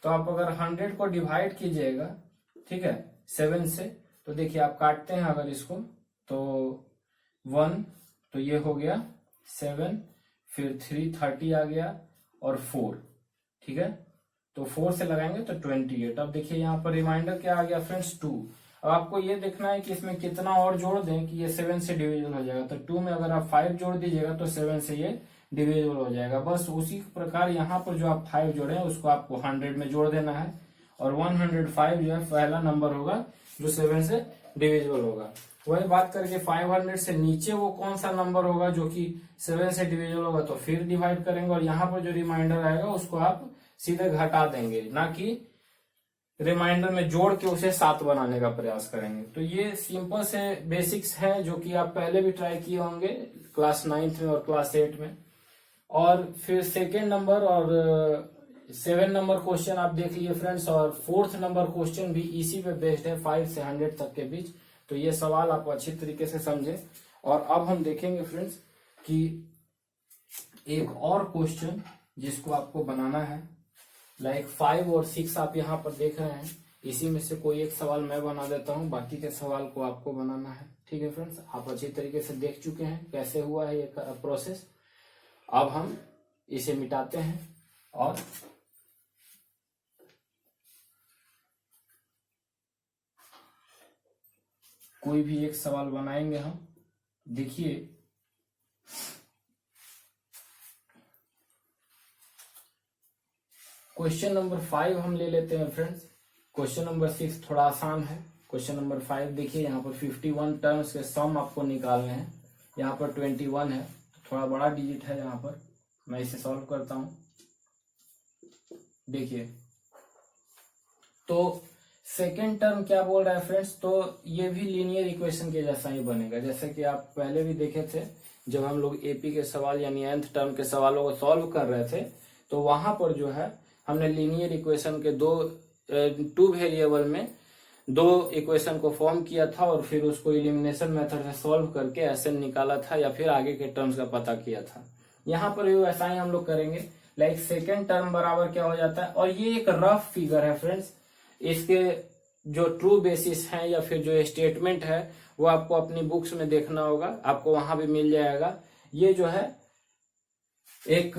तो आप अगर 100 को डिवाइड कीजिएगा, ठीक है, 7 से, तो देखिए आप काटते हैं अगर इसको तो 1, तो ये हो गया 7, फिर 3 30 आ गया और 4, ठीक है, तो 4 से लगाएंगे तो 28। अब देखिए यहाँ पर रिमाइंडर क्या आ गया फ्रेंड्स 2। अब आपको ये देखना है कि इसमें कितना और जोड़ दें कि ये 7 से डिविजिबल हो जाएगा, तो 2 में अगर आप 5 जोड़ दीजिएगा तो 7 से ये डिविजिबल हो जाएगा। बस उसी प्रकार यहाँ पर जो आप 5 जोड़े हैं उसको आपको 100 में जोड़ देना है और 105 जो है पहला नंबर होगा जो 7 से डिविजिबल होगा। वही बात करके 500 से नीचे वो कौन सा नंबर होगा जो कि 7 से डिविजिबल होगा, तो फिर डिवाइड करेंगे और यहाँ पर जो रिमाइंडर आएगा उसको आप सीधे घटा देंगे, ना कि रिमाइंडर में जोड़ के उसे 7 बनाने का प्रयास करेंगे। तो ये सिंपल से बेसिक्स है जो कि आप पहले भी ट्राई किए होंगे क्लास 9th में और क्लास 8 में। और फिर सेकेंड नंबर और 7 नंबर क्वेश्चन आप देख लिए फ्रेंड्स, और 4th नंबर क्वेश्चन भी इसी पे बेस्ड है 5 से 100 तक के बीच। तो ये सवाल आप अच्छी तरीके से समझे। और अब हम देखेंगे फ्रेंड्स कि एक और क्वेश्चन जिसको आपको बनाना है, लाइक 5 और 6 आप यहाँ पर देख रहे हैं, इसी में से कोई एक सवाल मैं बना देता हूँ, बाकी के सवाल को आपको बनाना है, ठीक है फ्रेंड्स। आप अच्छी तरीके से देख चुके हैं कैसे हुआ है ये प्रोसेस। अब हम इसे मिटाते हैं और कोई भी एक सवाल बनाएंगे हम। देखिए क्वेश्चन नंबर 5 हम ले लेते हैं फ्रेंड्स। क्वेश्चन नंबर 6 थोड़ा आसान है। क्वेश्चन नंबर 5 देखिए यहाँ पर 51 टर्म्स के सम आपको निकालने हैं। यहाँ पर 21 है, थोड़ा बड़ा डिजिट है यहाँ पर। मैं इसे सॉल्व करता हूँ। देखिए तो सेकेंड टर्म क्या बोल रहा है फ्रेंड्स, तो ये भी लीनियर इक्वेशन के जैसा ही बनेगा, जैसे कि आप पहले भी देखे थे जब हम लोग एपी के सवाल यानी nth टर्म के सवालों को सॉल्व कर रहे थे, तो वहां पर जो है हमने लीनियर इक्वेशन के टू वेरिएबल में दो इक्वेशन को फॉर्म किया था और फिर उसको इलिमिनेशन मेथड से सॉल्व करके ऐसे निकाला था या फिर आगे के टर्म्स का पता किया था। यहाँ पर भी वैसा ही हम लोग करेंगे। लाइक सेकेंड टर्म बराबर क्या हो जाता है, और ये एक रफ फिगर है फ्रेंड्स, इसके जो ट्रू बेसिस है या फिर जो स्टेटमेंट है वो आपको अपनी बुक्स में देखना होगा, आपको वहां भी मिल जाएगा। ये जो है एक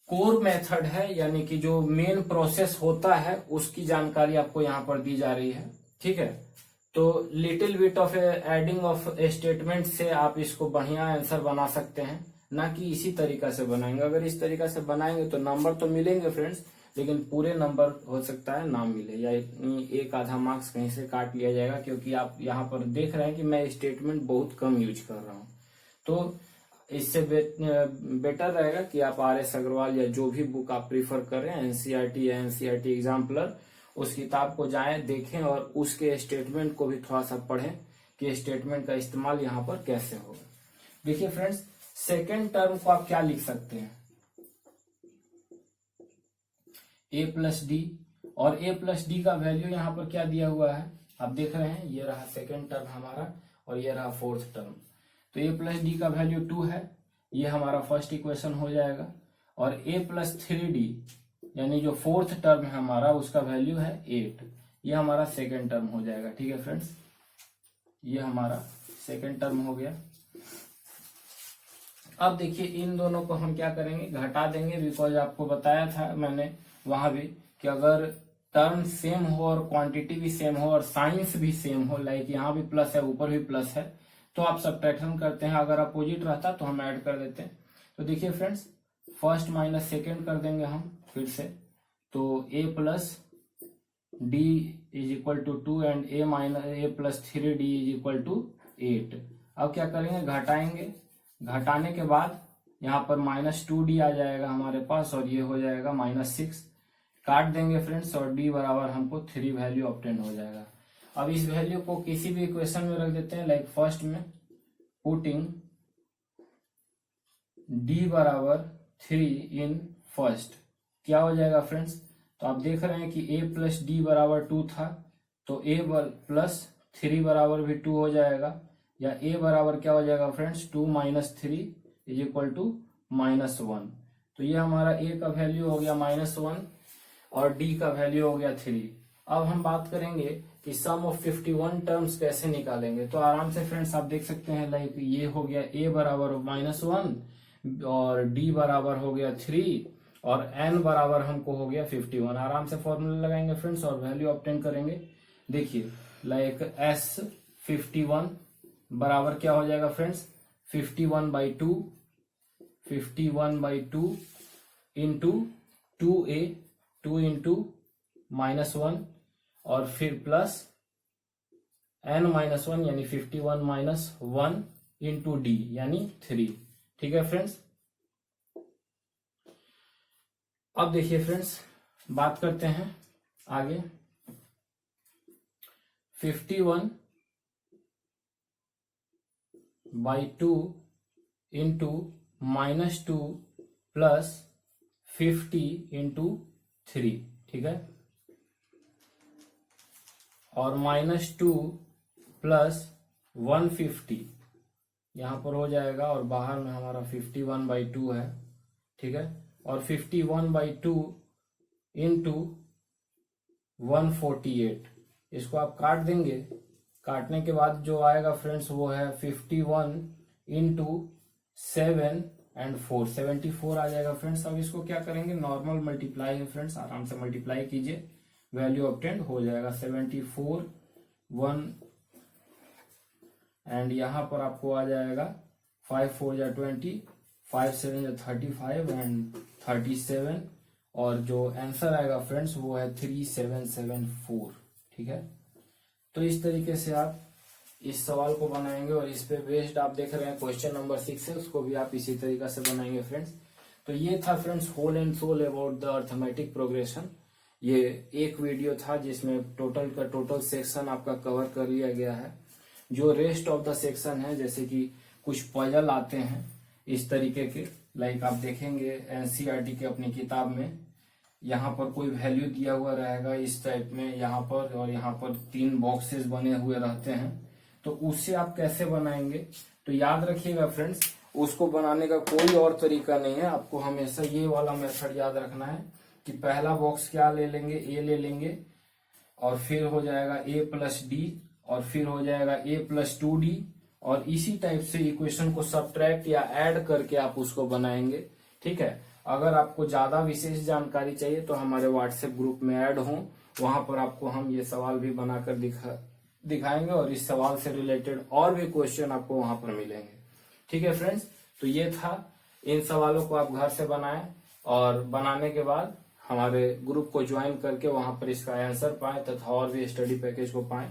कोर मेथड है, यानी कि जो मेन प्रोसेस होता है उसकी जानकारी आपको यहाँ पर दी जा रही है। ठीक है, तो little bit of adding of statement से आप इसको बढ़िया आंसर बना सकते हैं, ना कि इसी तरीका से बनाएंगे। अगर इस तरीका से बनाएंगे तो नंबर तो मिलेंगे फ्रेंड्स, लेकिन पूरे नंबर हो सकता है ना मिले, या एक आधा मार्क्स कहीं से काट लिया जाएगा, क्योंकि आप यहाँ पर देख रहे हैं कि मैं स्टेटमेंट बहुत कम यूज कर रहा हूँ। तो इससे बेटर रहेगा कि आप RS अग्रवाल या जो भी बुक आप प्रीफर कर रहे हैं, एनसीईआरटी या एनसीईआरटी एग्जाम्पलर, उस किताब को जाएं देखें और उसके स्टेटमेंट को भी थोड़ा सा पढ़ें कि स्टेटमेंट का इस्तेमाल यहाँ पर कैसे होगा। देखिए फ्रेंड्स, सेकेंड टर्म को आप क्या लिख सकते हैं, a प्लस डी, और a प्लस डी का वैल्यू यहाँ पर क्या दिया हुआ है आप देख रहे हैं, ये रहा सेकेंड टर्म हमारा और ये रहा फोर्थ टर्म। तो a प्लस डी का वैल्यू 2 है, ये हमारा फर्स्ट इक्वेशन हो जाएगा, और a प्लस 3d यानी जो फोर्थ टर्म है हमारा उसका वैल्यू है 8, ये हमारा सेकेंड टर्म हो जाएगा। ठीक है फ्रेंड्स, ये हमारा सेकेंड टर्म हो गया। अब देखिए इन दोनों को हम क्या करेंगे, घटा देंगे, बिकॉज आपको बताया था मैंने वहां भी कि अगर टर्म सेम हो और क्वांटिटी भी सेम हो और साइंस भी सेम हो, लाइक यहाँ भी प्लस है ऊपर भी प्लस है, तो आप सब्ट्रैक्शन करते हैं, अगर अपोजिट रहता तो हम ऐड कर देते हैं। तो देखिए फ्रेंड्स, फर्स्ट माइनस सेकेंड कर देंगे हम फिर से, तो a plus D is equal to 2 and a plus 3d is equal to 8। अब क्या करेंगे, घटाएंगे, घटाने के बाद यहाँ पर -2d आ जाएगा हमारे पास और ये हो जाएगा -6, काट देंगे फ्रेंड्स और d बराबर हमको 3 वैल्यू ऑब्टेन हो जाएगा। अब इस वैल्यू को किसी भी इक्वेशन में रख देते हैं, लाइक फर्स्ट में पुटिंग d बराबर 3 इन फर्स्ट, क्या हो जाएगा फ्रेंड्स, तो आप देख रहे हैं कि a प्लस डी बराबर 2 था, तो a प्लस 3 बराबर भी 2 हो जाएगा, या a बराबर क्या हो जाएगा friends, 2 minus 3 is equal to -1। तो ये हमारा a का वैल्यू हो गया -1 और d का वैल्यू हो गया 3। अब हम बात करेंगे कि सम ऑफ 51 टर्म्स कैसे निकालेंगे। तो आराम से फ्रेंड्स आप देख सकते हैं, लाइक ये हो गया a बराबर -1 और d बराबर हो गया 3 और n बराबर हमको हो गया 51। आराम से फॉर्मूला लगाएंगे फ्रेंड्स और वैल्यू ऑब्टेन करेंगे। देखिए लाइक S51 बराबर क्या हो जाएगा फ्रेंड्स, 51/2 इंटू 2a 2 इंटू -1 और फिर प्लस n-1 यानी 51 माइनस 1 इंटू डी यानी 3। ठीक है फ्रेंड्स, अब देखिए फ्रेंड्स बात करते हैं आगे। 51/2 इंटू -2 प्लस 50 इंटू 3, ठीक है, और -2 प्लस 150 यहां पर हो जाएगा और बाहर में हमारा 51/2 है। ठीक है, और 51/2 इंटू 148, इसको आप काट देंगे, काटने के बाद जो आएगा फ्रेंड्स वो है 51 इंटू 7 एंड 4 74 आ जाएगा फ्रेंड्स। अब इसको क्या करेंगे, नॉर्मल मल्टीप्लाई है फ्रेंड्स, आराम से मल्टीप्लाई कीजिए, वैल्यू ऑब्टेन हो जाएगा 74 1 एंड यहाँ पर आपको आ जाएगा 5 4 या 20 5 7 या 35 एंड 37 और जो आंसर आएगा फ्रेंड्स वो है 3774। ठीक है, तो इस तरीके से आप इस सवाल को बनाएंगे और इस पे बेस्ड आप देख रहे हैं क्वेश्चन नंबर 6 है, उसको भी आप इसी तरीका से बनाएंगे फ्रेंड्स। तो ये था friends whole and soul about the arithmetic progression. ये एक वीडियो था जिसमें टोटल का टोटल सेक्शन आपका कवर कर लिया गया है। जो रेस्ट ऑफ द सेक्शन है, जैसे कि कुछ पजल आते हैं इस तरीके के, लाइक आप देखेंगे एनसीईआरटी के अपनी किताब में, यहाँ पर कोई वैल्यू दिया हुआ रहेगा इस टाइप में, यहाँ पर और यहाँ पर 3 बॉक्सेस बने हुए रहते हैं। तो उससे आप कैसे बनाएंगे, तो याद रखिएगा फ्रेंड्स, उसको बनाने का कोई और तरीका नहीं है। आपको हमेशा ये वाला मेथड याद रखना है कि पहला बॉक्स क्या ले लेंगे, ए ले लेंगे, और फिर हो जाएगा a प्लस डी, और फिर हो जाएगा a प्लस 2d, और इसी टाइप से इक्वेशन को सब्ट्रैक्ट या ऐड करके आप उसको बनाएंगे। ठीक है। अगर आपको ज्यादा विशेष जानकारी चाहिए तो हमारे व्हाट्सएप ग्रुप में ऐड हो, वहां पर आपको हम ये सवाल भी बनाकर दिखाएंगे और इस सवाल से रिलेटेड और भी क्वेश्चन आपको वहां पर मिलेंगे। ठीक है फ्रेंड्स, तो ये था। इन सवालों को आप घर से बनाएं और बनाने के बाद हमारे ग्रुप को ज्वाइन करके वहां पर इसका आंसर पाएं तथा और भी स्टडी पैकेज को पाएं।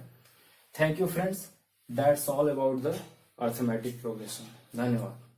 Thank you friends, that's all about the arithmetic progression. धन्यवाद।